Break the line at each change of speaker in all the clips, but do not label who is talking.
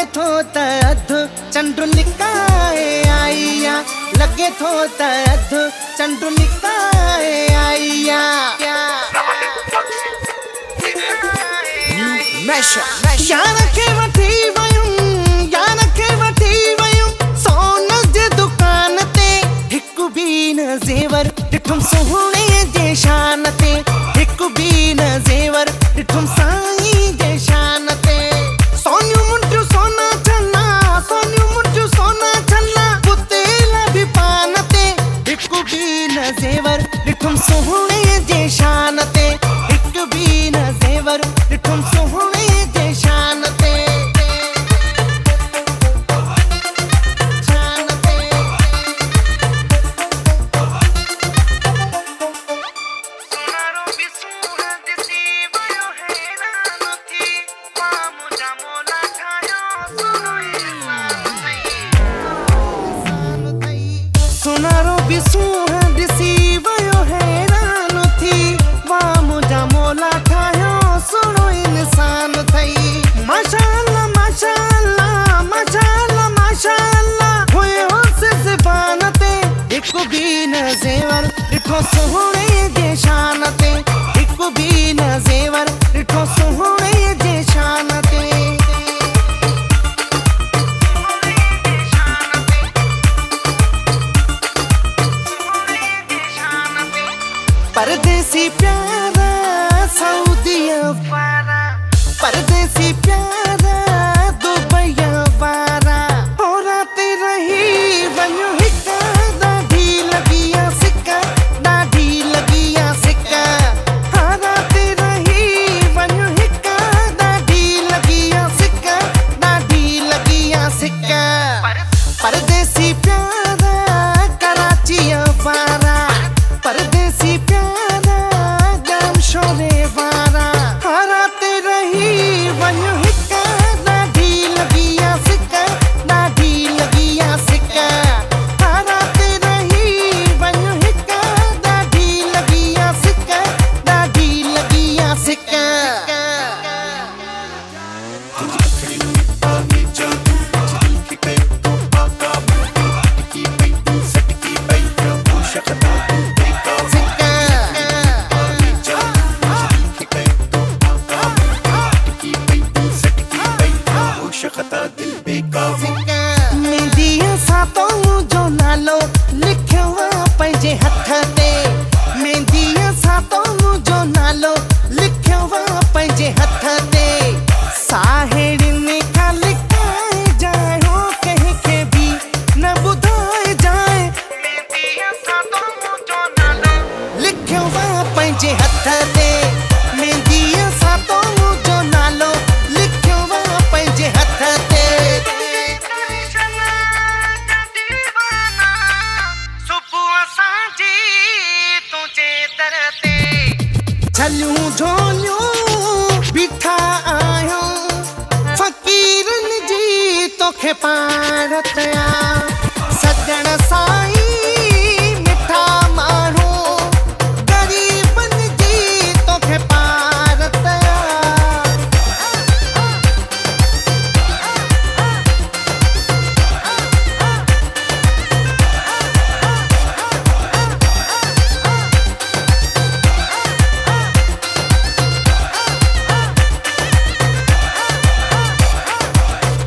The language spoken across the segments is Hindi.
लगे थो त अधु चंडुलिकाए आईया, लगे थो त अधु चंडुलिकाए आईया। यार खे वठी वयुम, यार खे वठी वयुम सोन जे दुकान ते, हिकु बि न ज़ेवर ॾिठुम सुहिणे जे शान ते, हिकु बि न ज़ेवर ॾिठुम साईं जे शान ते। सोनियूं मुंडियूं सोना छल्ला, सोनियूं मुंडियूं सोना छल्ला, पुतेला बि पान ते, हिकु बि न ज़ेवर ॾिठुम सुहिणे जे शान ते, हिकु बि न ज़ेवर ॾिठुम सुहिणे जे शान ते। सुनारो भी सूह दिसी वयो हैरान थी, वाह मुझा मोला ठायो सुनो इंसान थई। माशाअल्लाह माशाअल्लाह माशाअल्लाह माशाअल्लाह हुयो से ज़बान ते, हिकु बि न ज़ेवर ॾिठो सुहिणे जे शान ते, हिकु बि न ज़ेवर ॾिठो सुहिणे जे शान ते। परदेसी प्यारा सऊदी वारा, परदेसी प्यारा दुबई वारा, हो राते रही वञो हिका, ॾाढी लॻिया सिका, ॾाढी लॻिया सिका। हा राते रही वञो हिका, ॾाढी लॻिया सिका, ॾाढी लॻिया सिका। परदेसी प्यारा कराची वारा, परदेसी प्यारा गम शोरे वारा, हाराते रही वञो हिका, ॾाढी लॻिया सिका, ॾाढी लॻिया सिका। हाराते रही वञो हिका, ॾाढी लॻिया सिका, ॾाढी लॻिया सिका। मेंदीअ सां तो जो नालो लिखियो पंहिंजे हथ ते, मेंदीअ सां तो जो नालो लिखियो पंहिंजे हथ ते। साहेड़ियुनि खां लिकाए जाए, हो कंहिंखे बि न ॿुधाए जाए, मेंदीअ सां तो जो नालो लिखियो पंहिंजे हथ ते, मेंदीअ सां तो जो नालो लिखियो पंहिंजे हथ ते। छलियूं झोलियूं बीठा आहियूं, फ़क़ीरनि जी तोखे पारत आ, सजण साईं मिठा माण्हू, ग़रीबनि जी तोखे पारत आ।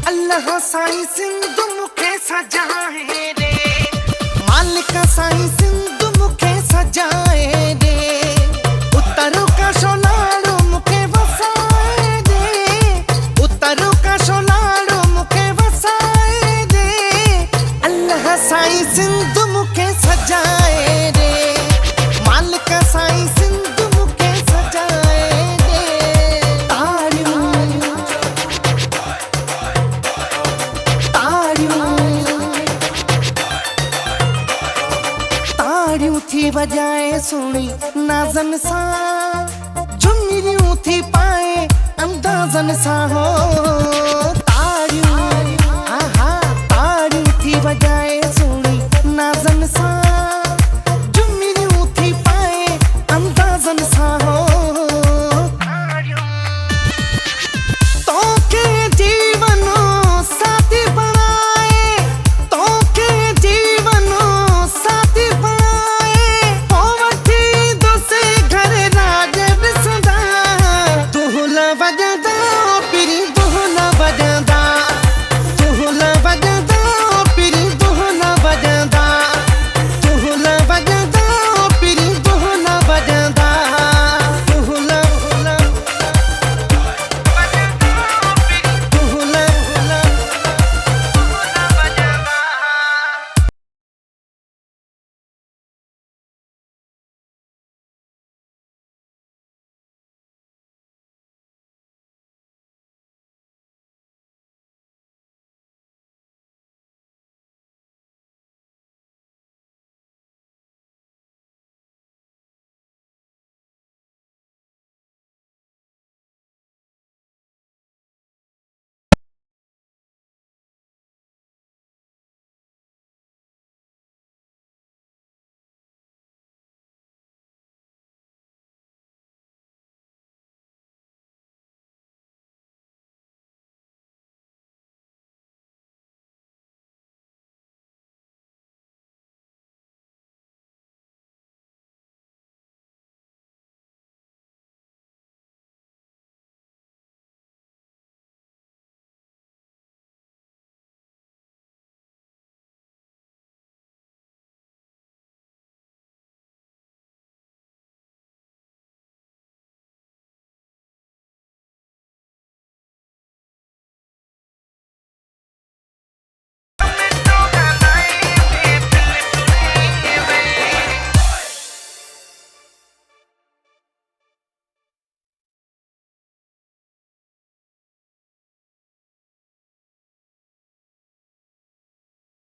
अल्लाह साईं सिंध मूंखे सजाए रे, मालिक साईं सिंध मूंखे सजाए रे, उतर का शोलाड़ो मूंखे वसाए रे, उतर का शोलाड़ो मूंखे वसाए रे। अल्लाह साईं सिंध मूंखे सजाए रे, मालिक साईं सिंध मूंखे सजाए रे। ताड़ियूं थी वजाए सुणी नाज़न सां, झुमिरियूं थी पाए अंदाज़न सां हो।